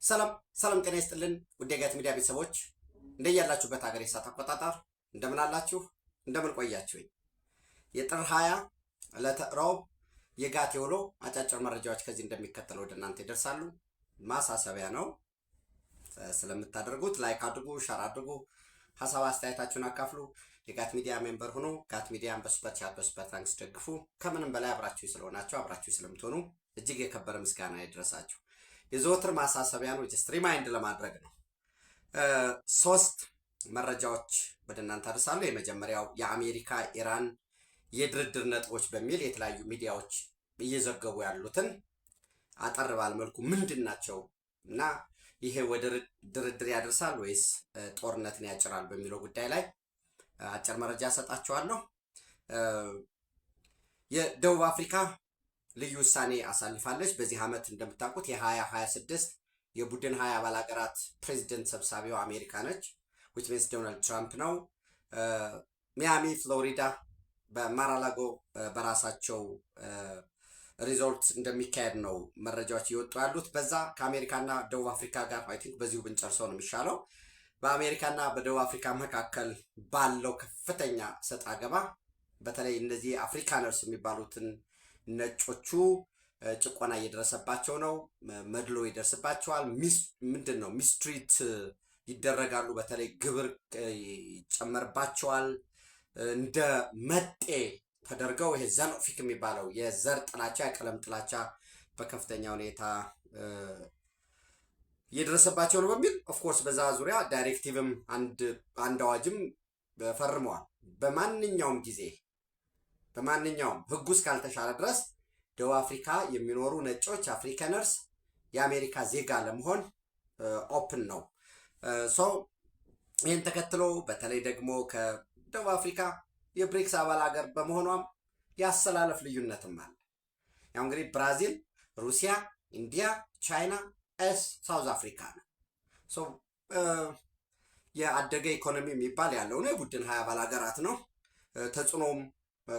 ሰላም ሰላም ጤና ይስጥልን ውድ የጋት ሚዲያ ቤተሰቦች እንደያላችሁበት ሀገር የሰዓት አቆጣጠር እንደምን አላችሁ እንደምን ቆያችሁኝ። የጥር 20 ዕለተ ረቡዕ የጋት የውሎ አጫጭር መረጃዎች ከዚህ እንደሚከተለው ወደ እናንተ ይደርሳሉ። ማሳሰቢያ ነው ስለምታደርጉት ላይክ አድርጉ፣ ሼር አድርጉ፣ ሀሳብ አስተያየታችሁን አካፍሉ። የጋት ሚዲያ ሜምበር ሆኖ ጋት ሚዲያን በሱፐር ቻት በሱፐር ታንክስ ደግፉ። ከምንም በላይ አብራችሁ ስለሆናችሁ አብራችሁ ስለምትሆኑ እጅግ የከበረ ምስጋና ይድረሳችሁ። የዘወትር ማሳሰቢያ ነው፣ ጀስት ሪማይንድ ለማድረግ ነው። ሶስት መረጃዎች ወደ እናንተ አደርሳለሁ። የመጀመሪያው የአሜሪካ ኢራን የድርድር ነጥቦች በሚል የተለያዩ ሚዲያዎች እየዘገቡ ያሉትን አጠር ባለ መልኩ ምንድን ናቸው እና ይሄ ወደ ድርድር ያደርሳል ወይስ ጦርነትን ያጭራል በሚለው ጉዳይ ላይ አጭር መረጃ ሰጣችኋለሁ። የደቡብ አፍሪካ ልዩ ውሳኔ አሳልፋለች። በዚህ ዓመት እንደምታውቁት የ2026 የቡድን 20 አባል ሀገራት ፕሬዚደንት ሰብሳቢው አሜሪካ ነች፣ which means ዶናልድ ትራምፕ ነው። ሚያሚ ፍሎሪዳ በማራላጎ በራሳቸው ሪዞርት እንደሚካሄድ ነው መረጃዎች እየወጡ ያሉት። በዛ ከአሜሪካና ደቡብ አፍሪካ ጋር አይ ቲንክ በዚሁ ብንጨርሰው ነው የሚሻለው። በአሜሪካና በደቡብ አፍሪካ መካከል ባለው ከፍተኛ ሰጣ ገባ በተለይ እነዚህ አፍሪካነርስ የሚባሉትን ነጮቹ ጭቆና እየደረሰባቸው ነው። መድሎ ይደርስባቸዋል። ምንድን ነው ሚስትሪት ይደረጋሉ። በተለይ ግብር ይጨመርባቸዋል። እንደ መጤ ተደርገው ይሄ ዘኖፊክ የሚባለው የዘር ጥላቻ የቀለም ጥላቻ በከፍተኛ ሁኔታ እየደረሰባቸው ነው በሚል ኦፍኮርስ በዛ ዙሪያ ዳይሬክቲቭም አንድ አዋጅም ፈርመዋል። በማንኛውም ጊዜ በማንኛውም ህጉ እስካልተሻረ ድረስ ደቡብ አፍሪካ የሚኖሩ ነጮች አፍሪካነርስ የአሜሪካ ዜጋ ለመሆን ኦፕን ነው። ይህን ተከትሎ በተለይ ደግሞ ከደቡብ አፍሪካ የብሪክስ አባል ሀገር በመሆኗም ያሰላለፍ ልዩነትም አለ። ያው እንግዲህ ብራዚል፣ ሩሲያ፣ ኢንዲያ፣ ቻይና ሳውዝ አፍሪካ ነው። የአደገ ኢኮኖሚ የሚባል ያለው ነው። የቡድን 20 አባል ሀገራት ነው። ተጽዕኖም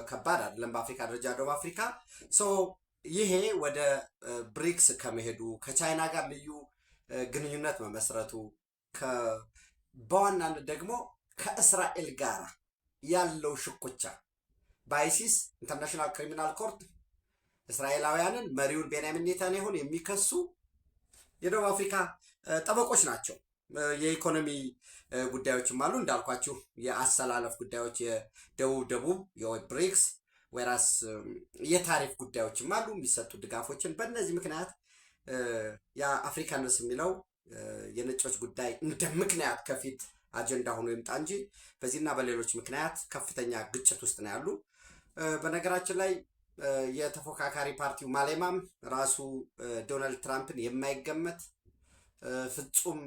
ከባድ አይደለም በአፍሪካ ደረጃ ደቡብ አፍሪካ። ይሄ ወደ ብሪክስ ከመሄዱ ከቻይና ጋር ልዩ ግንኙነት መመስረቱ በዋናነት ደግሞ ከእስራኤል ጋር ያለው ሽኩቻ በአይሲስ ኢንተርናሽናል ክሪሚናል ኮርት እስራኤላውያንን መሪውን ቤንያሚን ኔታንያሁን የሚከሱ የደቡብ አፍሪካ ጠበቆች ናቸው። የኢኮኖሚ ጉዳዮችም አሉ እንዳልኳችሁ፣ የአሰላለፍ ጉዳዮች የደቡብ የብሪክስ ወይራስ የታሪፍ ጉዳዮችም አሉ፣ የሚሰጡ ድጋፎችን። በእነዚህ ምክንያት የአፍሪካነስ የሚለው የነጮች ጉዳይ እንደ ምክንያት ከፊት አጀንዳ ሆኖ ይምጣ እንጂ በዚህና በሌሎች ምክንያት ከፍተኛ ግጭት ውስጥ ነው ያሉ። በነገራችን ላይ የተፎካካሪ ፓርቲው ማሌማም ራሱ ዶናልድ ትራምፕን የማይገመት ፍጹም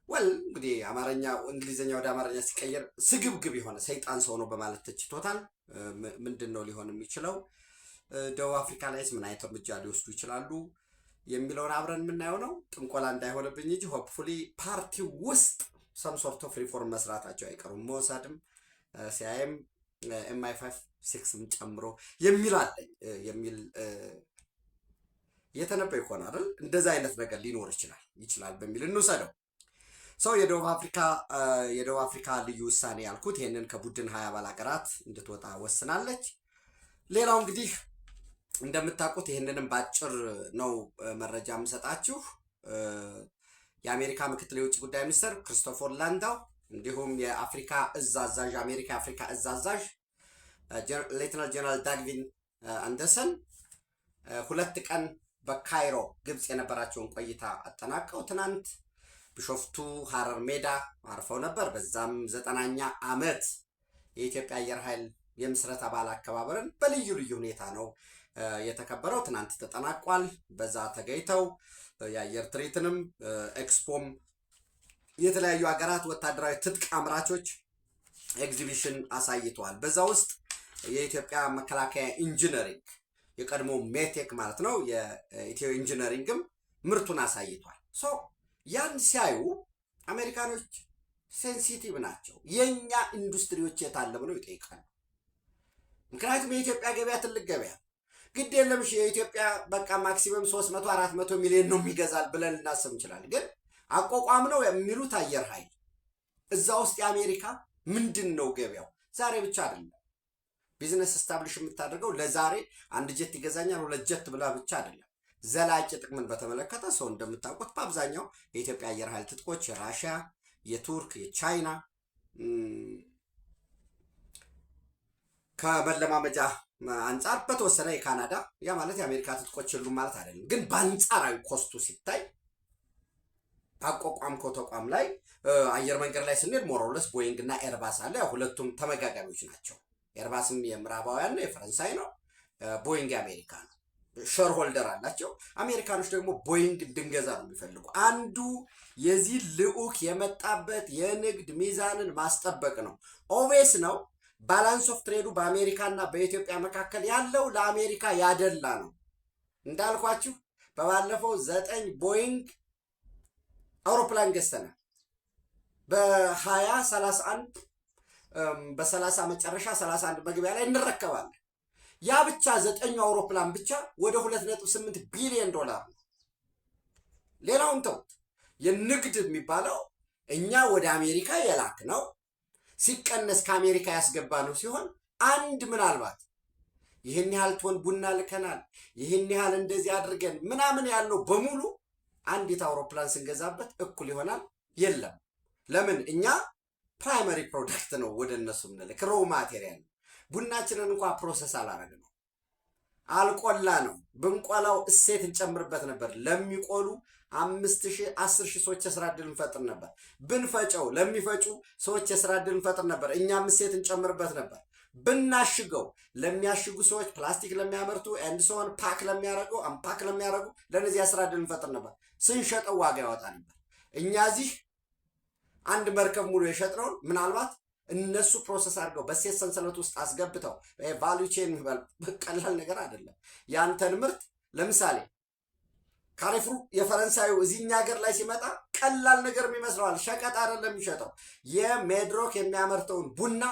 እንግዲህ አማርኛ እንግሊዝኛ ወደ አማርኛ ሲቀየር ስግብግብ የሆነ ሰይጣን ሰው ነው በማለት ተችቶታል። ምንድን ነው ሊሆን የሚችለው? ደቡብ አፍሪካ ላይስ ምን አይነት እርምጃ ሊወስዱ ይችላሉ የሚለውን አብረን የምናየው ነው። ጥንቆላ እንዳይሆንብኝ እንጂ ሆፕፉሊ ፓርቲው ውስጥ ሰም ሶርት ኦፍ ሪፎርም መስራታቸው አይቀሩም። ሞሳድም ሲአይኤም MI5-6ም ጨምሮ የሚል አለኝ የሚል እየተነበየ ይሆን አይደል? እንደዛ አይነት ነገር ሊኖር ይችላል በሚል እንውሰደው። የደቡብ አፍሪካ ልዩ ውሳኔ ያልኩት ይሄንን ከቡድን 20 አባል ሀገራት እንድትወጣ ወስናለች። ሌላው እንግዲህ እንደምታውቁት ይህንንም ባጭር ነው መረጃ የምሰጣችሁ። የአሜሪካ ምክትል የውጭ ጉዳይ ሚኒስትር ክሪስቶፈር ላንዳው እንዲሁም የአፍሪካ እዝ አዛዥ የአሜሪካ የአፍሪካ እዝ አዛዥ ሌተናል ጀነራል ዳግቪን አንደርሰን 2 ቀን በካይሮ ግብፅ የነበራቸውን ቆይታ አጠናቀው ትናንት ቢሾፍቱ ሀረር ሜዳ አርፈው ነበር። በዛም 90ኛ ዓመት የኢትዮጵያ አየር ኃይል የምስረታ በዓል አከባበርን በልዩ ልዩ ሁኔታ ነው የተከበረው። ትናንት ተጠናቋል። በዛ ተገኝተው የአየር ትርኢትንም ኤክስፖም የተለያዩ ሀገራት ወታደራዊ ትጥቅ አምራቾች ኤግዚቢሽን አሳይተዋል። በዛ ውስጥ የኢትዮጵያ መከላከያ ኢንጂነሪንግ የቀድሞ ሜቴክ ማለት ነው የኢትዮ ኢንጂነሪንግም ምርቱን አሳይቷል። ያን ሲያዩ አሜሪካኖች ሴንሲቲቭ ናቸው። የኛ ኢንዱስትሪዎች የታለ ብለው ይጠይቃሉ። ምክንያቱም የኢትዮጵያ ገበያ ትልቅ ገበያ ግድ የለም የኢትዮጵያ በቃ ማክሲመም 300 400 ሚሊዮን ነው የሚገዛል ብለን ልናስብ እንችላለን። ግን አቋቋም ነው የሚሉት አየር ኃይል እዛ ውስጥ የአሜሪካ ምንድን ነው ገበያው? ዛሬ ብቻ አይደለም ቢዝነስ ስታብሊሽ የምታደርገው ለዛሬ አንድ ጀት ይገዛኛል 2 ጀት ብላ ብቻ አይደለም። ዘላቂ ጥቅምን በተመለከተ ሰው እንደምታውቁት በአብዛኛው የኢትዮጵያ አየር ኃይል ትጥቆች የራሽያ፣ የቱርክ፣ የቻይና ከመለማመጃ አንጻር በተወሰነ የካናዳ ያ ማለት የአሜሪካ ትጥቆች የሉም ማለት አይደለም። ግን በአንጻራዊ ኮስቱ ሲታይ በአቋቋምከው ተቋም ላይ አየር መንገድ ላይ ስንሄድ ሞሮለስ ቦይንግ እና ኤርባስ አለ። ሁለቱም ተመጋጋቢዎች ናቸው። ኤርባስም የምዕራባውያን ነው፣ የፈረንሳይ ነው። ቦይንግ የአሜሪካ ነው። ሼር ሆልደር አላቸው። አሜሪካኖች ደግሞ ቦይንግ እንድንገዛ ነው የሚፈልጉ። አንዱ የዚህ ልዑክ የመጣበት የንግድ ሚዛንን ማስጠበቅ ነው። ኦቬስ ነው። ባላንስ ኦፍ ትሬዱ በአሜሪካና በኢትዮጵያ መካከል ያለው ለአሜሪካ ያደላ ነው። እንዳልኳችሁ በባለፈው 9 ቦይንግ አውሮፕላን ገዝተናል። በ2031 በ30 መጨረሻ 31 መግቢያ ላይ እንረከባለን። ያ ብቻ 9 አውሮፕላን ብቻ ወደ 2.8 ቢሊዮን ዶላር ነው። ሌላውን ተውት። የንግድ የሚባለው እኛ ወደ አሜሪካ የላክ ነው ሲቀነስ ከአሜሪካ ያስገባ ነው ሲሆን አንድ ምናልባት ይህን ያህል ቶን ቡና ልከናል፣ ይህን ያህል እንደዚህ አድርገን ምናምን ያለው በሙሉ አንዲት አውሮፕላን ስንገዛበት እኩል ይሆናል? የለም። ለምን? እኛ ፕራይመሪ ፕሮዳክት ነው ወደ እነሱ ምንልክ፣ ሮው ማቴሪያል ነው። ቡናችንን እንኳን ፕሮሰስ አላረግ ነው፣ አልቆላ ነው። ብንቆላው እሴት እንጨምርበት ነበር። ለሚቆሉ 5000 10000 ሰዎች የስራ ዕድል እንፈጥር ነበር። ብንፈጨው ለሚፈጩ ሰዎች የስራ ዕድል እንፈጥር ነበር። እኛም እሴት እንጨምርበት ነበር። ብናሽገው ለሚያሽጉ ሰዎች፣ ፕላስቲክ ለሚያመርቱ ኤንድ ሶን ፓክ ለሚያረጉ አምፓክ ለሚያረጉ ለነዚህ የስራ ዕድል እንፈጥር ነበር። ስንሸጠው ዋጋ ያወጣ ነበር። እኛ እዚህ አንድ መርከብ ሙሉ የሸጥነውን ምናልባት እነሱ ፕሮሰስ አድርገው በሴት ሰንሰለት ውስጥ አስገብተው ቫልዩ ቼን ቀላል ነገር አይደለም። ያንተን ምርት ለምሳሌ ካሪፍሩ የፈረንሳዩ እዚህኛ ሀገር ላይ ሲመጣ ቀላል ነገር የሚመስለዋል። ሸቀጥ አይደለም የሚሸጠው። የሜድሮክ የሚያመርተውን ቡና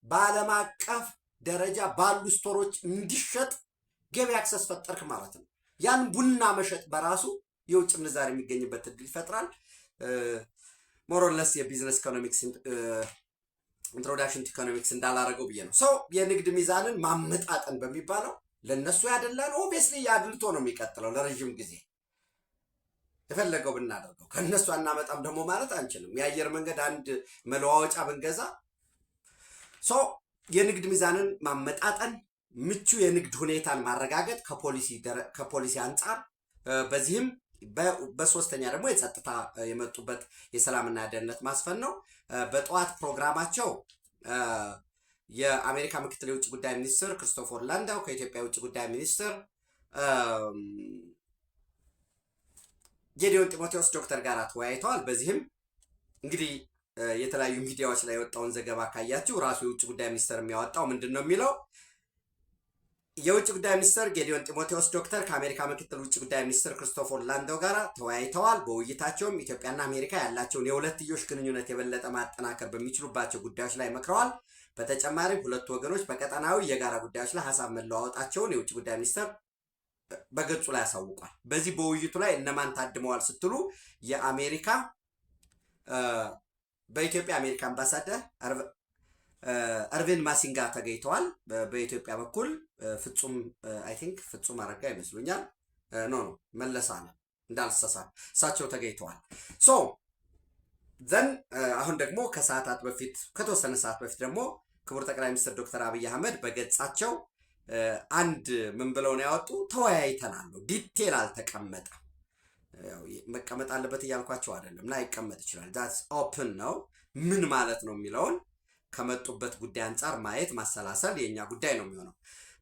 በዓለም አቀፍ ደረጃ ባሉ ስቶሮች እንዲሸጥ ገበያ አክሰስ ፈጠርክ ማለት ነው። ያን ቡና መሸጥ በራሱ የውጭ ምንዛሪ የሚገኝበት እድል ይፈጥራል። ሞሮለስ የቢዝነስ ኢኮኖሚክስ ኢንትሮዳክሽን ቱ ኢኮኖሚክስ እንዳላረገው ብዬ ነው። ሰው የንግድ ሚዛንን ማመጣጠን በሚባለው ለነሱ ያደላን ኦብቪየስሊ ያድልቶ ነው የሚቀጥለው ለረጅም ጊዜ የፈለገው ብናደርገው ከነሱ አናመጣም ደግሞ ማለት አንችልም። የአየር መንገድ አንድ መለዋወጫ ብንገዛ ሰው የንግድ ሚዛንን ማመጣጠን፣ ምቹ የንግድ ሁኔታን ማረጋገጥ ከፖሊሲ አንጻር፣ በዚህም በሶስተኛ ደግሞ የጸጥታ የመጡበት የሰላምና ደህንነት ማስፈን ነው። በጠዋት ፕሮግራማቸው የአሜሪካ ምክትል የውጭ ጉዳይ ሚኒስትር ክሪስቶፈር ላንዳው ከኢትዮጵያ የውጭ ጉዳይ ሚኒስትር ጌዲዮን ጢሞቴዎስ ዶክተር ጋር ተወያይተዋል። በዚህም እንግዲህ የተለያዩ ሚዲያዎች ላይ የወጣውን ዘገባ ካያችሁ ራሱ የውጭ ጉዳይ ሚኒስትር የሚያወጣው ምንድን ነው የሚለው የውጭ ጉዳይ ሚኒስትር ጌዲዮን ጢሞቴዎስ ዶክተር ከአሜሪካ ምክትል ውጭ ጉዳይ ሚኒስትር ክሪስቶፈር ላንዳው ጋር ተወያይተዋል። በውይይታቸውም ኢትዮጵያና አሜሪካ ያላቸውን የሁለትዮሽ ግንኙነት የበለጠ ማጠናከር በሚችሉባቸው ጉዳዮች ላይ መክረዋል። በተጨማሪም ሁለቱ ወገኖች በቀጠናዊ የጋራ ጉዳዮች ላይ ሀሳብ መለዋወጣቸውን የውጭ ጉዳይ ሚኒስትር በገጹ ላይ ያሳውቋል። በዚህ በውይይቱ ላይ እነማን ታድመዋል ስትሉ የአሜሪካ በኢትዮጵያ አሜሪካ አምባሳደር እርቪን ማሲንጋ ተገኝተዋል። በኢትዮጵያ በኩል ፍጹም አይ ቲንክ ፍጹም አረጋ ይመስሉኛል ኖ መለሳ ነው እንዳልተሳሳት እሳቸው ተገኝተዋል። ሶ ዘን አሁን ደግሞ ከሰዓታት በፊት ከተወሰነ ሰዓት በፊት ደግሞ ክቡር ጠቅላይ ሚኒስትር ዶክተር አብይ አህመድ በገጻቸው አንድ ምን ብለው ነው ያወጡ? ተወያይተናል ነው። ዲቴል አልተቀመጠም። መቀመጥ አለበት እያልኳቸው አይደለም፣ እና ይቀመጥ ይችላል። ዛትስ ኦፕን ነው። ምን ማለት ነው የሚለውን ከመጡበት ጉዳይ አንጻር ማየት ማሰላሰል የኛ ጉዳይ ነው የሚሆነው።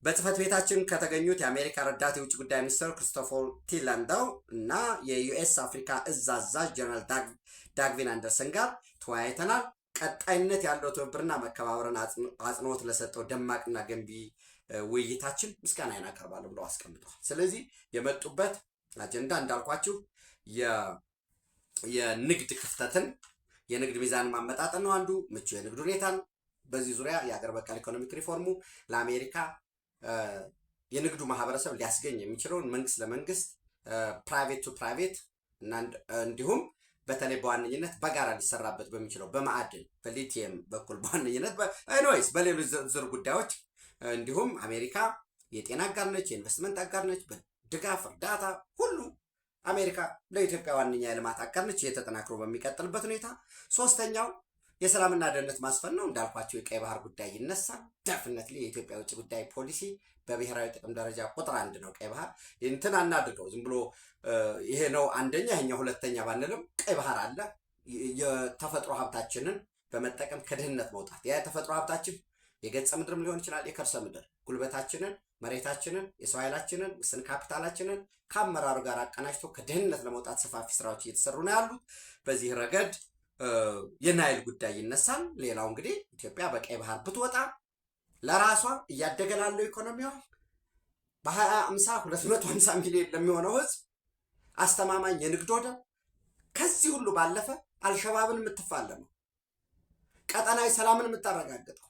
በጽህፈት ቤታችን ከተገኙት የአሜሪካ ረዳት የውጭ ጉዳይ ሚኒስትር ክሪስቶፈር ቲ ላንዳው እና የዩኤስ አፍሪካ እዝ አዛዥ ጀነራል ዳግቪን አንደርሰን ጋር ተወያይተናል። ቀጣይነት ያለው ትብብርና መከባበርን አጽንኦት ለሰጠው ደማቅና ገንቢ ውይይታችን ምስጋናዬን አቀርባለሁ ብለው አስቀምጠዋል። ስለዚህ የመጡበት አጀንዳ እንዳልኳችሁ የንግድ ክፍተትን የንግድ ሚዛን ማመጣጠን ነው አንዱ። ምቹ የንግድ ሁኔታን በዚህ ዙሪያ የአገር በቀል ኢኮኖሚክ ሪፎርሙ ለአሜሪካ የንግዱ ማህበረሰብ ሊያስገኝ የሚችለውን መንግስት ለመንግስት ፕራይቬት ቱ ፕራይቬት እና እንዲሁም በተለይ በዋነኝነት በጋራ ሊሰራበት በሚችለው በማዕድን በሊቲየም በኩል በዋነኝነት ኤኒዌይስ በሌሎች ዝርዝር ጉዳዮች እንዲሁም አሜሪካ የጤና አጋር ነች፣ የኢንቨስትመንት አጋር ነች። በድጋፍ እርዳታ ሁሉ አሜሪካ ለኢትዮጵያ ዋነኛ የልማት አጋር ነች። እየተጠናክሮ በሚቀጥልበት ሁኔታ ሶስተኛው የሰላምና ደህንነት ማስፈን ነው። እንዳልኳቸው የቀይ ባህር ጉዳይ ይነሳል። ደፍነትሊ የኢትዮጵያ ውጭ ጉዳይ ፖሊሲ በብሔራዊ ጥቅም ደረጃ ቁጥር 1 ነው። ቀይ ባህር እንትን አናድርገው ዝም ብሎ ይሄ ነው አንደኛ ይሄኛው ሁለተኛ ባንልም ቀይ ባህር አለ። የተፈጥሮ ሀብታችንን በመጠቀም ከድህነት መውጣት ያ የተፈጥሮ ሀብታችን የገጸ ምድርም ሊሆን ይችላል፣ የከርሰ ምድር ጉልበታችንን፣ መሬታችንን፣ የሰው ኃይላችንን፣ ስን ካፒታላችንን ከአመራሩ ጋር አቀናጅቶ ከድህነት ለመውጣት ሰፋፊ ስራዎች እየተሰሩ ነው ያሉት። በዚህ ረገድ የናይል ጉዳይ ይነሳል። ሌላው እንግዲህ ኢትዮጵያ በቀይ ባህር ብትወጣ ለራሷ እያደገ ላለው ኢኮኖሚዋ በ2050 250 ሚሊዮን ለሚሆነው ህዝብ አስተማማኝ የንግድ ወደብ፣ ከዚህ ሁሉ ባለፈ አልሸባብን የምትፋለመው ቀጠናዊ ሰላምን የምታረጋግጠው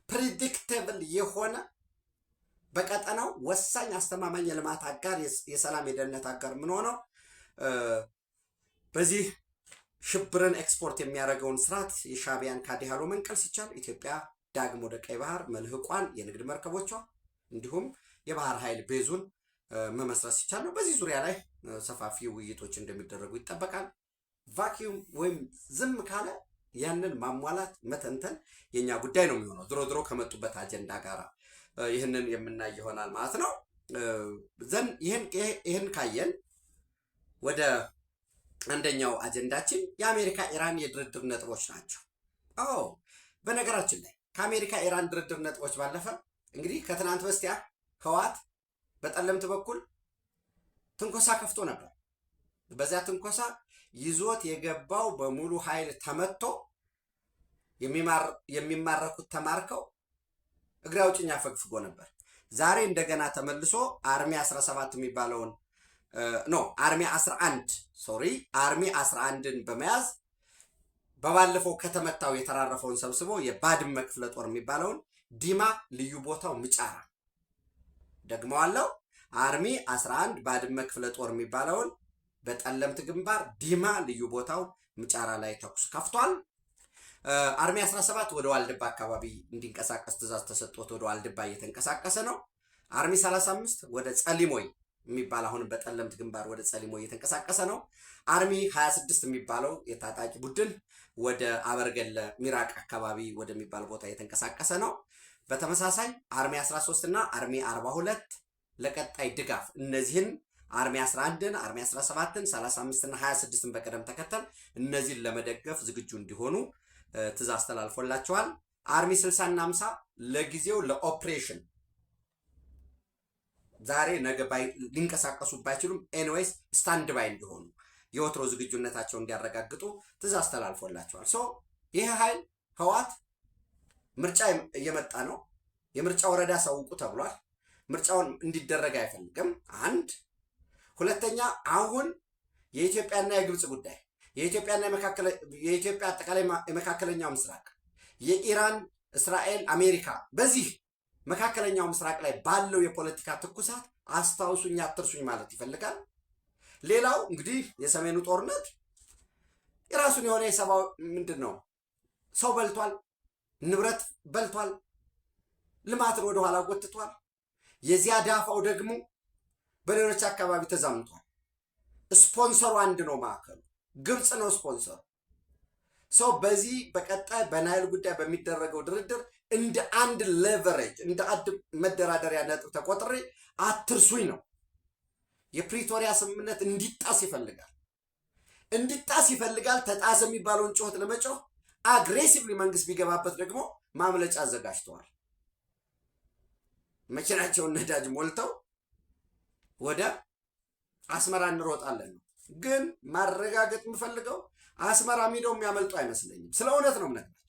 ፕሪዲክቴብል የሆነ በቀጠናው ወሳኝ አስተማማኝ የልማት አጋር የሰላም የደህንነት አጋር የምንሆነው በዚህ ሽብርን ኤክስፖርት የሚያደርገውን ስርዓት የሻዕቢያን ካዲሃሎ መንቀል ሲቻል ኢትዮጵያ ዳግም ወደ ቀይ ባህር መልህቋን የንግድ መርከቦቿ እንዲሁም የባህር ኃይል ቤዙን መመስረት ሲቻል ነው። በዚህ ዙሪያ ላይ ሰፋፊ ውይይቶች እንደሚደረጉ ይጠበቃል። ቫኪዩም ወይም ዝም ካለ ያንን ማሟላት መተንተን የኛ ጉዳይ ነው የሚሆነው። ድሮ ከመጡበት አጀንዳ ጋራ ይህንን የምናይ ይሆናል ማለት ነው። ዘን ይህን ካየን ወደ አንደኛው አጀንዳችን የአሜሪካ ኢራን የድርድር ነጥቦች ናቸው። በነገራችን ላይ ከአሜሪካ ኢራን ድርድር ነጥቦች ባለፈ እንግዲህ ከትናንት በስቲያ ህወሓት በጠለምት በኩል ትንኮሳ ከፍቶ ነበር። በዚያ ትንኮሳ ይዞት የገባው በሙሉ ኃይል ተመቶ የሚማረኩት ተማርከው እግሬ አውጭኝ አፈግፍጎ ነበር። ዛሬ እንደገና ተመልሶ አርሚ 17 የሚባለውን አርሚ 11ን በመያዝ በባለፈው ከተመታው የተራረፈውን ሰብስቦ የባድመ ክፍለ ጦር የሚባለውን ዲማ ልዩ ቦታው ምጫራ ደግመዋለው አርሚ 11 ባድመ ክፍለ ጦር የሚባለውን በጠለምት ግንባር ዲማ ልዩ ቦታው ምጫራ ላይ ተኩስ ከፍቷል። አርሚ 17 ወደ ዋልድባ አካባቢ እንዲንቀሳቀስ ትእዛዝ ተሰጥቶት ወደ ዋልድባ እየተንቀሳቀሰ ነው። አርሚ 35 ወደ ጸሊሞይ የሚባል አሁን በጠለምት ግንባር ወደ ጸሊሞይ እየተንቀሳቀሰ ነው። አርሚ 26 የሚባለው የታጣቂ ቡድን ወደ አበርገለ ሚራቅ አካባቢ ወደሚባል ቦታ እየተንቀሳቀሰ ነው። በተመሳሳይ አርሚ 13 እና አርሚ 42 ለቀጣይ ድጋፍ እነዚህን አርሚ 11ን፣ አርሚ 17ን፣ 35 እና 26ን በቀደም ተከተል እነዚህን ለመደገፍ ዝግጁ እንዲሆኑ ትእዛዝ ተላልፎላቸዋል። አርሚ 60 እና 50 ለጊዜው ለኦፕሬሽን ዛሬ ነገ ሊንቀሳቀሱ ባይችሉም ኤኒዌይስ ስታንድ ባይ እንዲሆኑ የወትሮ ዝግጁነታቸውን እንዲያረጋግጡ ትእዛዝ ተላልፎላቸዋል። ይህ ኃይል ህወሓት ምርጫ እየመጣ ነው፣ የምርጫ ወረዳ ሰውቁ ተብሏል። ምርጫውን እንዲደረግ አይፈልግም። አንድ ሁለተኛ አሁን የኢትዮጵያና የግብጽ ጉዳይ የኢትዮጵያ አጠቃላይ የመካከለኛው ምስራቅ የኢራን፣ እስራኤል፣ አሜሪካ በዚህ መካከለኛው ምስራቅ ላይ ባለው የፖለቲካ ትኩሳት አስታውሱኝ አትርሱኝ ማለት ይፈልጋል። ሌላው እንግዲህ የሰሜኑ ጦርነት የራሱን የሆነ የሰባው ሰው በልቷል፣ ንብረት በልቷል፣ ልማትን ወደኋላ ጎትቷል። የዚያ ዳፋው ደግሞ በሌሎች አካባቢ ተዛምቷል። ስፖንሰሩ አንድ ነው፣ ማዕከሉ ግብጽ ነው ስፖንሰሩ። በዚህ በቀጣይ በናይል ጉዳይ በሚደረገው ድርድር እንደ አንድ ሌቨሬጅ እንደ አንድ መደራደሪያ ነጥብ ተቆጥሬ አትርሱኝ ነው። የፕሪቶሪያ ስምምነት እንዲጣስ ይፈልጋል። ተጣሰ የሚባለውን ጩኸት ለመጮህ አግሬሲቭሊ መንግስት ቢገባበት ደግሞ ማምለጫ አዘጋጅተዋል። መኪናቸውን ነዳጅ ሞልተው ወደ አስመራ እንሮጣለን ነው። ግን ማረጋገጥ የምፈልገው አስመራ ሄደው የሚያመልጡ አይመስለኝም። ስለ እውነት ነው የምነግራቸው።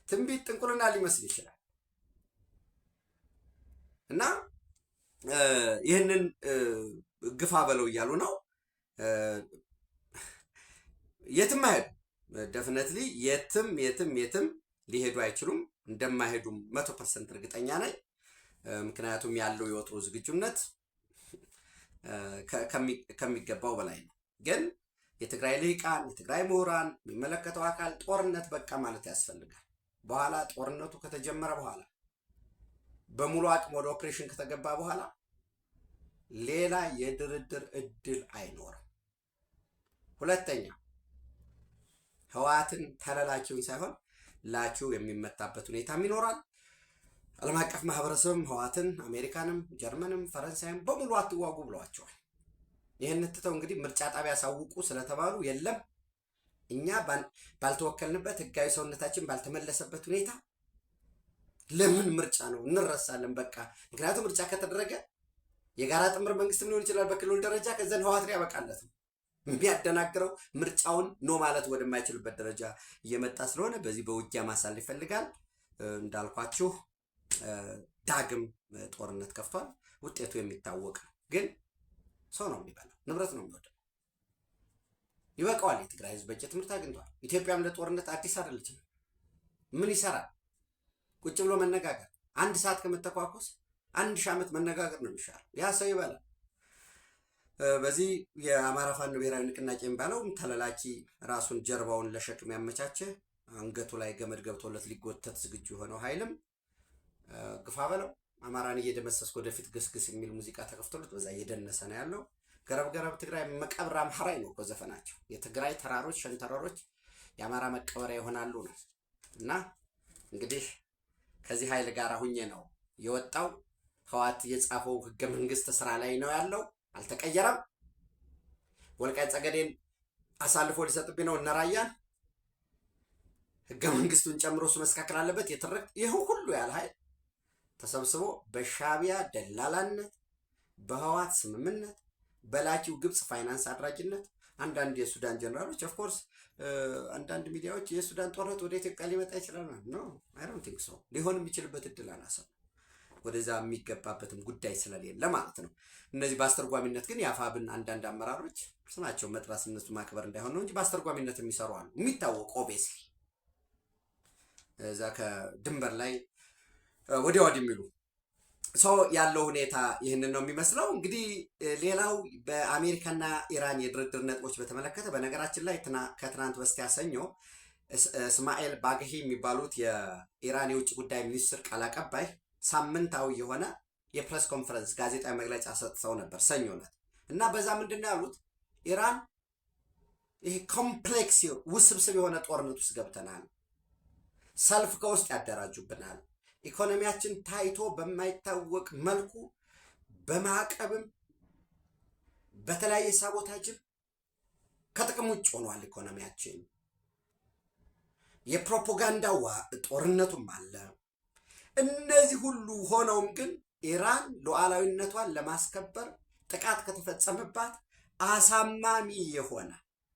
ትንቢት ጥንቁልና ሊመስል ይችላል እና ይህንን ግፋ በለው እያሉ ነው። የትም አይሄዱ፣ ደፍነትሊ የትም ሊሄዱ አይችሉም። እንደማይሄዱም 100% እርግጠኛ ነኝ። ምክንያቱም ያለው የወትሮ ዝግጁነት ከሚገባው በላይ ነው። ግን የትግራይ ልሂቃን፣ የትግራይ ምሁራን፣ የሚመለከተው አካል ጦርነት በቃ ማለት ያስፈልጋል። በኋላ ጦርነቱ ከተጀመረ በኋላ በሙሉ አቅም ወደ ኦፕሬሽን ከተገባ በኋላ ሌላ የድርድር እድል አይኖርም። ሁለተኛ ህወሓትን ተለላኪውን ሳይሆን ላኪው የሚመታበት ሁኔታም ይኖራል። ዓለም አቀፍ ማህበረሰብም ህወሓትን አሜሪካንም ጀርመንም ፈረንሳይም በሙሉ አትዋጉ ብለዋቸዋል። ይህን ትተው እንግዲህ ምርጫ ጣቢያ ሳውቁ ስለተባሉ የለም እኛ ባልተወከልንበት ህጋዊ ሰውነታችን ባልተመለሰበት ሁኔታ ለምን ምርጫ ነው እንረሳለን በቃ። ምክንያቱም ምርጫ ከተደረገ የጋራ ጥምር መንግስትም ሊሆን ይችላል በክልል ደረጃ፣ ከዘን ህወሓት ላይ ያበቃለት ነው። የሚያደናግረው ምርጫውን ነው ማለት ወደማይችልበት ደረጃ እየመጣ ስለሆነ በዚህ በውጊያ ማሳል ይፈልጋል። እንዳልኳችሁ ዳግም ጦርነት ከፍቷል። ውጤቱ የሚታወቅ ነው። ግን ሰው ነው የሚበላው፣ ንብረት ነው የሚወደው። ይበቃዋል። የትግራይ ህዝብ በቂ ትምህርት አግኝቷል። ኢትዮጵያም ለጦርነት አዲስ አይደለችም። ምን ይሰራል? ቁጭ ብሎ መነጋገር። 1 ሰዓት ከመተኳኮስ 1000 ዓመት መነጋገር ነው የሚሻለው። ያ ሰው ይበላል። በዚህ የአማራ ፋኖ ብሔራዊ ንቅናቄ የሚባለው ተለላኪ ራሱን ጀርባውን ለሸክም ያመቻቸ አንገቱ ላይ ገመድ ገብቶለት ሊጎተት ዝግጁ የሆነው ኃይልም ግፋ በለው አማራን እየደመሰስክ ወደፊት ግስግስ የሚል ሙዚቃ ተከፍቶለት በዛ እየደነሰ ነው ያለው። ገረብ ገረብ ትግራይ መቀብር አምሐራይ ነው ዘፈናቸው። የትግራይ ተራሮች ሸንተረሮች የአማራ መቀበሪያ ይሆናሉ ነው። እና እንግዲህ ከዚህ ኃይል ጋር ሁኜ ነው የወጣው። ህወሓት የጻፈው ህገ መንግስት ስራ ላይ ነው ያለው፣ አልተቀየረም። ወልቃይት ጠገዴን አሳልፎ ሊሰጥብኝ ነው እነራያን ህገ መንግስቱን ጨምሮ እሱ መስተካከል አለበት። የትርክት ይህ ሁሉ ያለ ኃይል ተሰብስቦ በሻቢያ ደላላነት፣ በህወሓት ስምምነት፣ በላኪው ግብጽ ፋይናንስ አድራጅነት አንዳንድ የሱዳን ጀነራሎች ኦፍኮርስ አንዳንድ ሚዲያዎች የሱዳን ጦርነት ወደ ኢትዮጵያ ሊመጣ ይችላል ነው። አይ ዶንት ቲንክ ሶ። ሊሆን የሚችልበት እድል አናሰብ። ወደዛ የሚገባበትም ጉዳይ ስለሌለ ማለት ነው። እነዚህ በአስተርጓሚነት ግን የአፋብን አንዳንድ አመራሮች ስማቸው መጥራት እነሱ ማክበር እንዳይሆን ነው እንጂ በአስተርጓሚነት የሚሰሩ አሉ። የሚታወቁ ኦቤስሊ እዛ ከድንበር ላይ ወዲያ ወዲህ የሚሉ ሰው ያለው ሁኔታ ይህንን ነው የሚመስለው። እንግዲህ ሌላው በአሜሪካና ኢራን የድርድር ነጥቦች በተመለከተ በነገራችን ላይ ከትናንት በስቲያ ሰኞ እስማኤል ባግሂ የሚባሉት የኢራን የውጭ ጉዳይ ሚኒስትር ቃል አቀባይ ሳምንታዊ የሆነ የፕሬስ ኮንፈረንስ ጋዜጣዊ መግለጫ ሰጥተው ነበር ሰኞ ዕለት እና በዛ ምንድነው ያሉት? ኢራን ይሄ ኮምፕሌክስ ውስብስብ የሆነ ጦርነት ውስጥ ገብተናል፣ ሰልፍ ከውስጥ ያደራጁብናል፣ ኢኮኖሚያችን ታይቶ በማይታወቅ መልኩ በማዕቀብም በተለያየ ሳቦታጅም ከጥቅም ውጭ ሆኗል ኢኮኖሚያችን። የፕሮፓጋንዳ ጦርነቱም አለ። እነዚህ ሁሉ ሆነውም ግን ኢራን ሉዓላዊነቷን ለማስከበር ጥቃት ከተፈጸመባት አሳማሚ የሆነ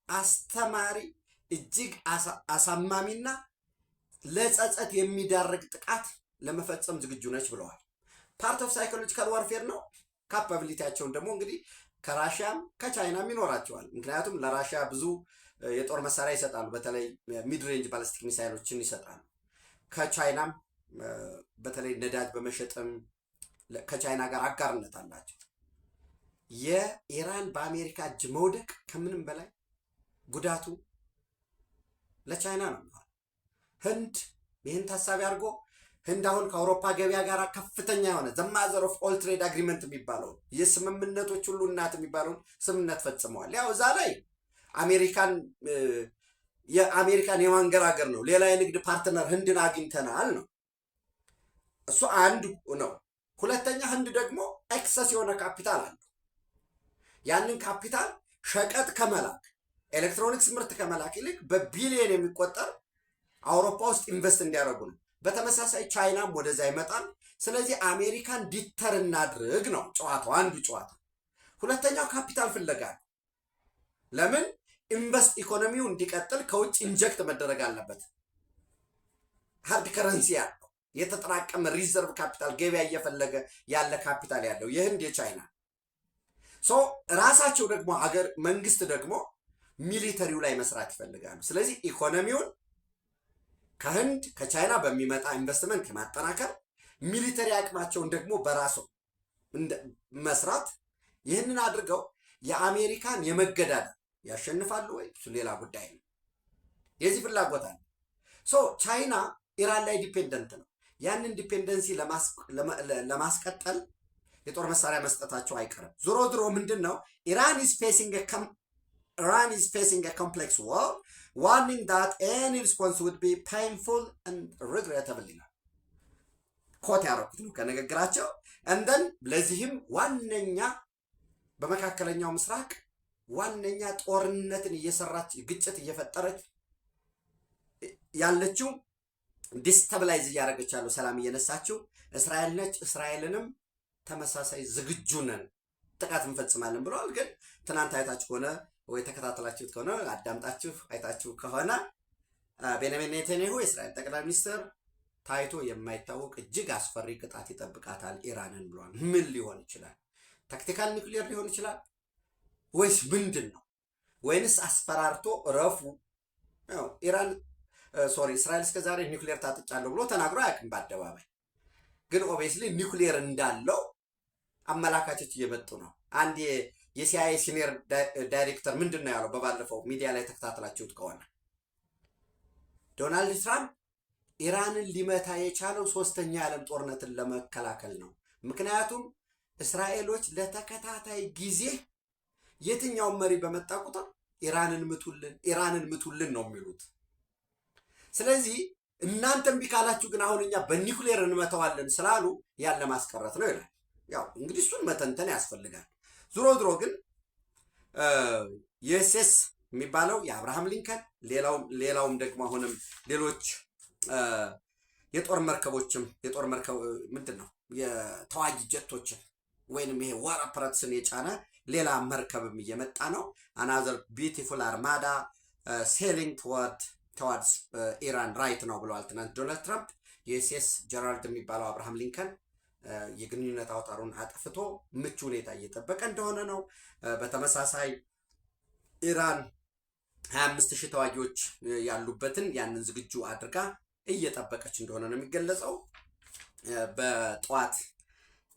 አስተማሪ እጅግ አሳማሚና ለጸጸት የሚዳርግ ጥቃት ለመፈጸም ዝግጁ ነች ብለዋል። ፓርት ኦፍ ሳይኮሎጂካል ዋርፌር ነው። ካፓቢሊቲያቸውን ደግሞ እንግዲህ ከራሽያም ከቻይናም ይኖራቸዋል። ምክንያቱም ለራሽያ ብዙ የጦር መሳሪያ ይሰጣሉ። በተለይ ሚድ ሬንጅ ባላስቲክ ሚሳይሎችን ይሰጣሉ። ከቻይናም በተለይ ነዳጅ በመሸጥም ከቻይና ጋር አጋርነት አላቸው። የኢራን በአሜሪካ እጅ መውደቅ ከምንም በላይ ጉዳቱ ለቻይና ነው። ህንድ ይህን ታሳቢ አድርጎ ህንድ አሁን ከአውሮፓ ገበያ ጋር ከፍተኛ የሆነ ዘ ማዘር ኦፍ ኦል ትሬድ አግሪመንት የሚባለው የስምምነቶች ሁሉ እናት የሚባለውን ስምምነት ፈጽመዋል። ያው እዛ ላይ የአሜሪካን የማንገራገር ነው። ሌላ የንግድ ፓርትነር ህንድን አግኝተናል ነው። እሱ አንዱ ነው። ሁለተኛ ህንድ ደግሞ ኤክሰስ የሆነ ካፒታል አለው። ያንን ካፒታል ሸቀጥ ከመላክ ኤሌክትሮኒክስ ምርት ከመላክ ይልቅ በቢሊየን የሚቆጠር አውሮፓ ውስጥ ኢንቨስት እንዲያደርጉ ነው። በተመሳሳይ ቻይናም ወደዛ ይመጣል። ስለዚህ አሜሪካን ዲተር እናድርግ ነው ጨዋታው፣ አንዱ ጨዋታ። ሁለተኛው ካፒታል ፍለጋ ነው። ለምን ኢንቨስት ኢኮኖሚው እንዲቀጥል ከውጭ ኢንጀክት መደረግ አለበት። ሃርድ ከረንሲ ያለው የተጠራቀመ ሪዘርቭ ካፒታል ገበያ እየፈለገ ያለ ካፒታል ያለው የህንድ የቻይና ራሳቸው ደግሞ ሀገር መንግስት ደግሞ ሚሊተሪው ላይ መስራት ይፈልጋሉ። ስለዚህ ኢኮኖሚውን ከህንድ ከቻይና በሚመጣ ኢንቨስትመንት ከማጠናከር ሚሊተሪ አቅማቸውን ደግሞ በራሱ መስራት ይህንን አድርገው የአሜሪካን የመገዳደር ያሸንፋሉ ወይ? እሱ ሌላ ጉዳይ ነው። የዚህ ፍላጎት አለ። ቻይና ኢራን ላይ ዲፔንደንት ነው። ያንን ዲፔንደንሲ ለማስቀጠል የጦር መሳሪያ መስጠታቸው አይቀርም። ዞሮ ዞሮ ምንድን ነው ኢራን ኢዝ ፌሲንግ a complex war, warning that any response would be painful and regrettable ይላል። ኮት ያደረኩት ነው ከንግግራቸው። እንደን ለዚህም ዋነኛ በመካከለኛው ምስራቅ ዋነኛ ጦርነትን እየሰራች ግጭት እየፈጠረች ያለችው ዲስታብላይዝ እያደረገች ያለው ሰላም እየነሳችው እስራኤል ነች። እስራኤልንም ተመሳሳይ ዝግጁ ነን ጥቃት እንፈጽማለን ብለዋል። ግን ትናንት አይታችሁ ከሆነ ወይ ተከታተላችሁት ከሆነ አዳምጣችሁ አይታችሁ ከሆነ ቤንያሚን ኔታንያሁ የእስራኤል ጠቅላይ ሚኒስትር ታይቶ የማይታወቅ እጅግ አስፈሪ ቅጣት ይጠብቃታል ኢራንን ብለዋል። ምን ሊሆን ይችላል? ታክቲካል ኒውክሊየር ሊሆን ይችላል ወይስ ምንድን ነው? ወይንስ አስፈራርቶ ረፉ? ኢራን እስራኤል እስከዛሬ ኒውክሊየር ታጥጫለሁ ብሎ ተናግሮ አያውቅም በአደባባይ። ግን ኦብቪየስሊ ኒውክሊየር እንዳለው አመላካቾች እየመጡ ነው። አንድ የሲአይኤ ሲኒየር ዳይሬክተር ምንድን ነው ያለው? በባለፈው ሚዲያ ላይ ተከታተላችሁት ከሆነ ዶናልድ ትራምፕ ኢራንን ሊመታ የቻለው ሶስተኛ የዓለም ጦርነትን ለመከላከል ነው። ምክንያቱም እስራኤሎች ለተከታታይ ጊዜ የትኛውን መሪ በመጣ ቁጥር ኢራንን ምቱልን ነው የሚሉት። ስለዚህ እናንተም ቢካላችሁ ግን አሁን እኛ በኒውክሌር እንመታዋለን ስላሉ ያለ ማስቀረት ነው ይላል። ያው እንግዲህ እሱን መተንተን ያስፈልጋል። ዞሮ ዞሮ ግን ዩኤስኤስ የሚባለው የአብርሃም ሊንከን ሌላውም ደግሞ አሁንም ሌሎች የጦር መርከቦችም ምንድን ነው የተዋጊ ጀቶችን ወይንም ይሄ ዋር አፓራትስን የጫነ ሌላ መርከብም እየመጣ ነው። አናዘር ቢዩቲፉል አርማዳ ሴሊንግ ተዋርድስ ኢራን ራይት ነው ብለዋል ትናንት ዶናልድ ትራምፕ። ዩኤስኤስ ጀራልድ የሚባለው አብርሃም ሊንከን የግንኙነት አውታሩን አጥፍቶ ምቹ ሁኔታ እየጠበቀ እንደሆነ ነው። በተመሳሳይ ኢራን 25,000 ተዋጊዎች ያሉበትን ያንን ዝግጁ አድርጋ እየጠበቀች እንደሆነ ነው የሚገለጸው። በጠዋት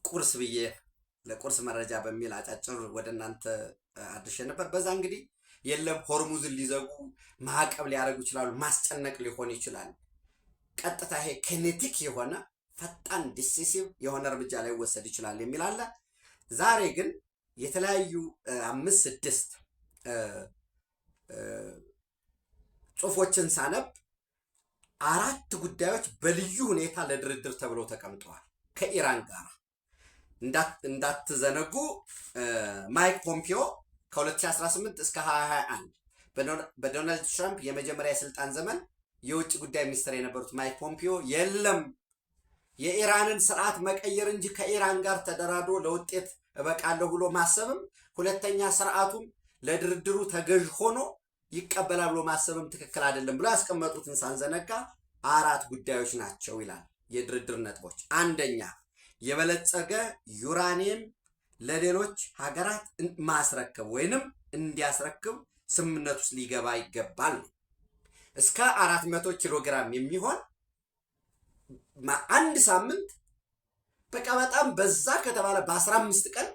ቁርስ ብዬ ለቁርስ መረጃ በሚል አጫጭር ወደ እናንተ አድርሼ ነበር። በዛ እንግዲህ የለም ሆርሙዝን ሊዘጉ ማዕቀብ ሊያደርጉ ይችላሉ፣ ማስጨነቅ ሊሆን ይችላል። ቀጥታ ይሄ ኬኔቲክ የሆነ ፈጣን ዲሲሲቭ የሆነ እርምጃ ላይ ወሰድ ይችላል የሚል አለ። ዛሬ ግን የተለያዩ 5-6 ጽሁፎችን ሳነብ 4 ጉዳዮች በልዩ ሁኔታ ለድርድር ተብለው ተቀምጠዋል ከኢራን ጋር። እንዳትዘነጉ ማይክ ፖምፒዮ ከ2018 እስከ 2021 በዶናልድ ትራምፕ የመጀመሪያ የስልጣን ዘመን የውጭ ጉዳይ ሚኒስትር የነበሩት ማይክ ፖምፒዮ የለም የኢራንን ስርዓት መቀየር እንጂ ከኢራን ጋር ተደራድሮ ለውጤት እበቃለሁ ብሎ ማሰብም፣ ሁለተኛ ስርዓቱም ለድርድሩ ተገዥ ሆኖ ይቀበላል ብሎ ማሰብም ትክክል አይደለም ብሎ ያስቀመጡትን ሳንዘነጋ 4 ጉዳዮች ናቸው ይላል የድርድር ነጥቦች። አንደኛ የበለጸገ ዩራኒየም ለሌሎች ሀገራት ማስረከብ ወይንም እንዲያስረክብ ስምምነት ውስጥ ሊገባ ይገባል ነው። እስከ 400 ኪሎ ግራም የሚሆን አንድ ሳምንት በቃ በጣም በዛ ከተባለ በ15 ቀን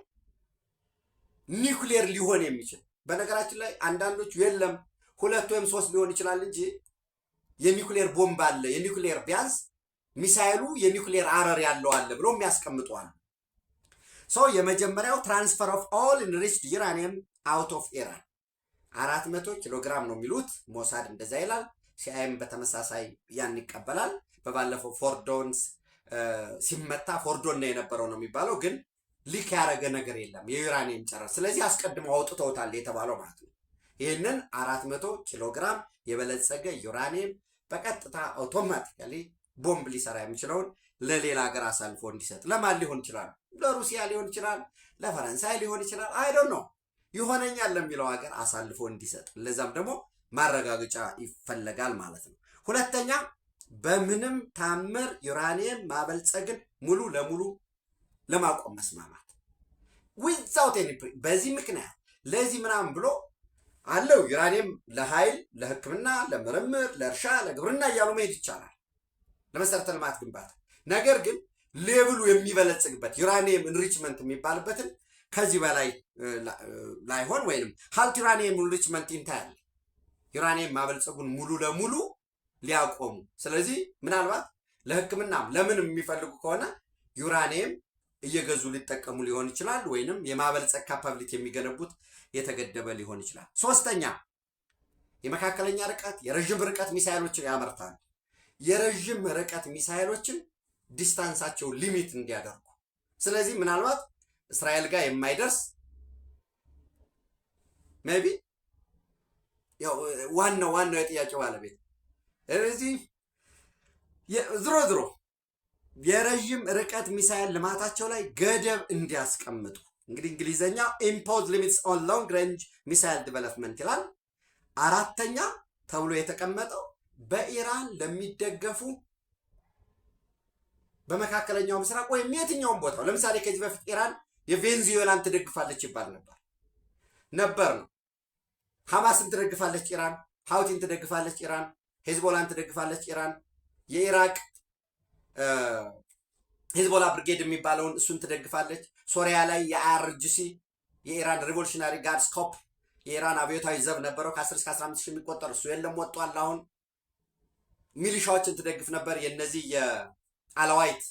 ኒውክሊየር ሊሆን የሚችል። በነገራችን ላይ አንዳንዶቹ የለም 2 ወይም 3 ሊሆን ይችላል እንጂ የኒውክሊየር ቦምብ አለ፣ የኒውክሊየር ቢያንስ ሚሳይሉ የኒውክሊየር አረር ያለው አለ ብሎ የሚያስቀምጡ አሉ። የመጀመሪያው ትራንስፈር ኦፍ ኦል ኢንሪችድ ዩራኒየም አውት ኦፍ ኢራን 400 ኪሎ ግራም ነው የሚሉት። ሞሳድ እንደዛ ይላል። ሲአይኤም በተመሳሳይ ያን ይቀበላል። በባለፈው ፎርዶንስ ሲመታ ፎርዶን ነው የነበረው ነው የሚባለው፣ ግን ሊክ ያደረገ ነገር የለም የዩራኒየም ጨረር። ስለዚህ አስቀድመው አውጥተውታል የተባለው ማለት ነው። ይህንን 400 ኪሎ ግራም የበለጸገ ዩራኒየም በቀጥታ አውቶማቲካሊ ቦምብ ሊሰራ የሚችለውን ለሌላ ሀገር አሳልፎ እንዲሰጥ ለማን ሊሆን ይችላል? ለሩሲያ ሊሆን ይችላል፣ ለፈረንሳይ ሊሆን ይችላል። አይ ዶንት ኖ ይሆነኛል ለሚለው ሀገር አሳልፎ እንዲሰጥ፣ ለዛም ደግሞ ማረጋገጫ ይፈለጋል ማለት ነው። ሁለተኛ በምንም ታምር ዩራኒየም ማበልጸግን ሙሉ ለሙሉ ለማቆም መስማማት ዊዛውት ኤኒ በዚህ ምክንያት ለዚህ ምናምን ብሎ አለው። ዩራኒየም ለኃይል፣ ለሕክምና፣ ለምርምር፣ ለእርሻ፣ ለግብርና እያሉ መሄድ ይቻላል፣ ለመሰረተ ልማት ግንባታ። ነገር ግን ሌቭሉ የሚበለጽግበት ዩራኒየም ኢንሪችመንት የሚባልበትን ከዚህ በላይ ላይሆን ወይንም ሀልት ዩራኒየም ኢንሪችመንት ኢንታይል ዩራኒየም ማበልጸጉን ሙሉ ለሙሉ ሊያቆሙ። ስለዚህ ምናልባት ለሕክምናም ለምን የሚፈልጉ ከሆነ ዩራኒየም እየገዙ ሊጠቀሙ ሊሆን ይችላል፣ ወይንም የማበልጸግ ካፓቢሊቲ የሚገነቡት የተገደበ ሊሆን ይችላል። ሶስተኛ የመካከለኛ ርቀት የረዥም ርቀት ሚሳይሎችን ያመርታሉ። የረዥም ርቀት ሚሳይሎችን ዲስታንሳቸው ሊሚት እንዲያደርጉ። ስለዚህ ምናልባት እስራኤል ጋር የማይደርስ ሜቢ ዋናው የጥያቄው ባለቤት ስለዚህ ዝሮ የረዥም ርቀት ሚሳይል ልማታቸው ላይ ገደብ እንዲያስቀምጡ። እንግዲህ እንግሊዘኛ ኢምፖዝ ሊሚትስ ኦን ሎንግ ሬንጅ ሚሳይል ዲቨሎፕመንት ይላል። አራተኛ ተብሎ የተቀመጠው በኢራን ለሚደገፉ በመካከለኛው ምስራቅ ወይም የትኛውም ቦታ ለምሳሌ ከዚህ በፊት ኢራን የቬንዙዌላን ትደግፋለች ይባል ነበር ነው። ሐማስን ትደግፋለች ኢራን፣ ሀውቲን ትደግፋለች ኢራን፣ ሄዝቦላን ትደግፋለች ኢራን፣ የኢራቅ ሄዝቦላ ብርጌድ የሚባለውን እሱን ትደግፋለች። ሶሪያ ላይ የአይአርጂሲ የኢራን ሪቮሉሽናሪ ጋርድስ ኮፕ የኢራን አብዮታዊ ዘብ ነበረው ከ10 እስከ 15 ሺህ የሚቆጠር እሱ የለም ወጥቷል። አሁን ሚሊሻዎችን ትደግፍ ነበር። የነዚህ የአላዋይት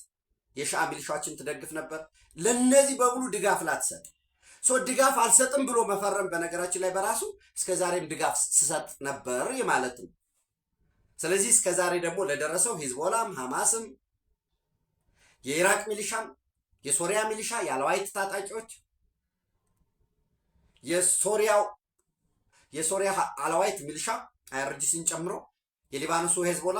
የሻአ ሚሊሻዎችን ትደግፍ ነበር። ለነዚህ በሙሉ ድጋፍ ላትሰጥ ድጋፍ አልሰጥም ብሎ መፈረም በነገራችን ላይ በራሱ እስከዛሬም ድጋፍ ስሰጥ ነበር ማለት ነው። ስለዚህ እስከዛሬ ደግሞ ለደረሰው ሂዝቦላም ሐማስም የኢራቅ ሚሊሻም የሶሪያ ሚሊሻ የአላዋይት ታጣቂዎች የሶሪያ አላዋይት ሚሊሻ አይአርጂሲን ጨምሮ የሊባኖሱ ሄዝቦላ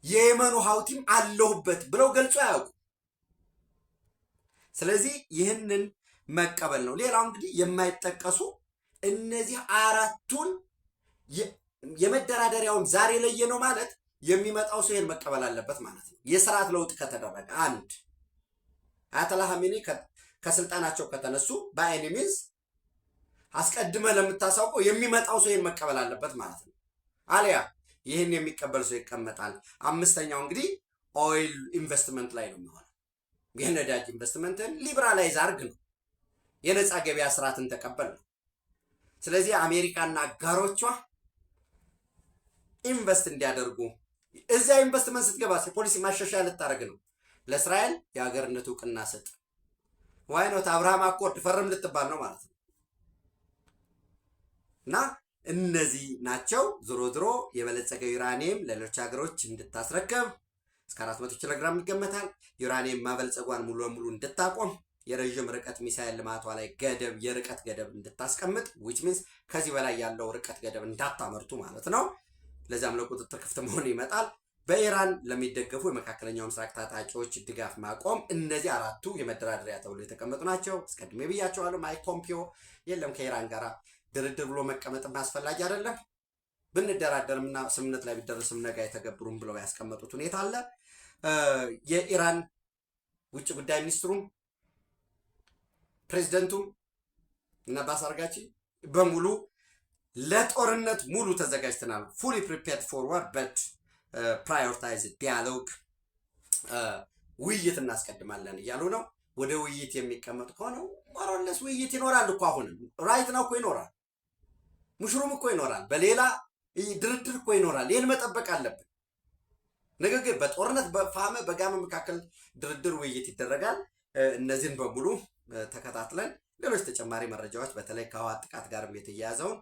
የየመኑ ሀውቲም አለሁበት ብለው ገልጾ አያውቁ። ስለዚህ ይህንን መቀበል ነው። ሌላው እንግዲህ የማይጠቀሱ እነዚህ አራቱን የመደራደሪያውን ዛሬ ለየ ነው ማለት የሚመጣው ሰው ይሄን መቀበል አለበት ማለት ነው። የስርዓት ለውጥ ከተደረገ አንድ አያተላህ ኻሜኒ ከስልጣናቸው ከተነሱ በአይኒ ሚንስ አስቀድመ ለምታሳውቀው የሚመጣው ሰው ይሄን መቀበል አለበት ማለት ነው። አሊያ ይህን የሚቀበል ሰው ይቀመጣል። አምስተኛው እንግዲህ ኦይል ኢንቨስትመንት ላይ ነው የሚሆነው። የነዳጅ ኢንቨስትመንትን ሊብራላይዝ አርግ ነው። የነፃ ገበያ ስርዓትን ተቀበል ነው። ስለዚህ አሜሪካና አጋሮቿ ኢንቨስት እንዲያደርጉ እዚያ ኢንቨስትመንት ስትገባ ፖሊሲ ማሻሻያ ልታደርግ ነው። ለእስራኤል የሀገርነት እውቅና ስጥ ዋይኖት አብርሃም አኮርድ ፈርም ልትባል ነው ማለት ነው። እና እነዚህ ናቸው ዞሮ የበለጸገ ዩራኒየም ለሌሎች ሀገሮች እንድታስረከብ እስከ 400 ኪሎ ግራም ይገመታል። ዩራኒየም ማበልጸጓን ሙሉ ለሙሉ እንድታቆም የረዥም ርቀት ሚሳይል ልማቷ ላይ ገደብ የርቀት ገደብ እንድታስቀምጥ which means ከዚህ በላይ ያለው ርቀት ገደብ እንዳታመርቱ ማለት ነው። ለዛም ለቁጥጥር ክፍት መሆን ይመጣል። በኢራን ለሚደገፉ የመካከለኛው ምስራቅ ታጣቂዎች ድጋፍ ማቆም። እነዚህ አራቱ የመደራደሪያ ተብሎ የተቀመጡ ናቸው። እስቀድሜ ብያቸዋለሁ። ማይክ ፖምፒዮ የለም ከኢራን ጋር ድርድር ብሎ መቀመጥም አስፈላጊ አይደለም፣ ብንደራደርምና ስምምነት ላይ ቢደረስም ነገ አይተገብሩም ብለው ያስቀመጡት ሁኔታ አለ። የኢራን ውጭ ጉዳይ ሚኒስትሩም ፕሬዝደንቱም እና አባስ አርጋቺ በሙሉ ለጦርነት ሙሉ ተዘጋጅተናል ፉሊ ፕሪፔርድ ፎር ዋር በት ፕራዮሪታይዝ ዲያሎግ ውይይት እናስቀድማለን እያሉ ነው። ወደ ውይይት የሚቀመጡ ከሆነ ሞራለስ ውይይት ይኖራል እኮ አሁንም ራይት ነው እኮ ይኖራል፣ ሙሽሩም እኮ ይኖራል፣ በሌላ ድርድር እኮ ይኖራል። ይህን መጠበቅ አለብን። ንግግር በጦርነት በፋመ በጋመ መካከል ድርድር ውይይት ይደረጋል። እነዚህን በሙሉ ተከታትለን ሌሎች ተጨማሪ መረጃዎች በተለይ ከህወሓት ጥቃት ጋር የተያያዘውን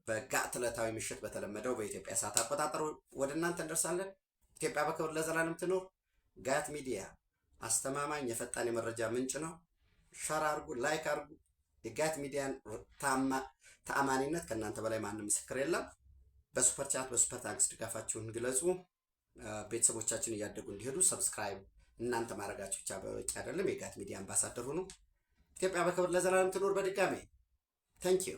በጋት ዕለታዊ ምሽት በተለመደው በኢትዮጵያ ሰዓት አቆጣጠር ወደ እናንተ እንደርሳለን። ኢትዮጵያ በክብር ለዘላለም ትኖር። ጋት ሚዲያ አስተማማኝ የፈጣን የመረጃ ምንጭ ነው። ሸር አርጉ፣ ላይክ አርጉ። የጋት ሚዲያን ተአማኒነት ከእናንተ በላይ ማንም ምስክር የለም። በሱፐር ቻት በሱፐር ታንክስ ድጋፋችሁን ግለጹ። ቤተሰቦቻችን እያደጉ እንዲሄዱ ሰብስክራይብ እናንተ ማድረጋችሁ ብቻ በቂ አይደለም። የጋት ሚዲያ አምባሳደር ሁኑ። ኢትዮጵያ በክብር ለዘላለም ትኖር። በድጋሜ ታንኪዩ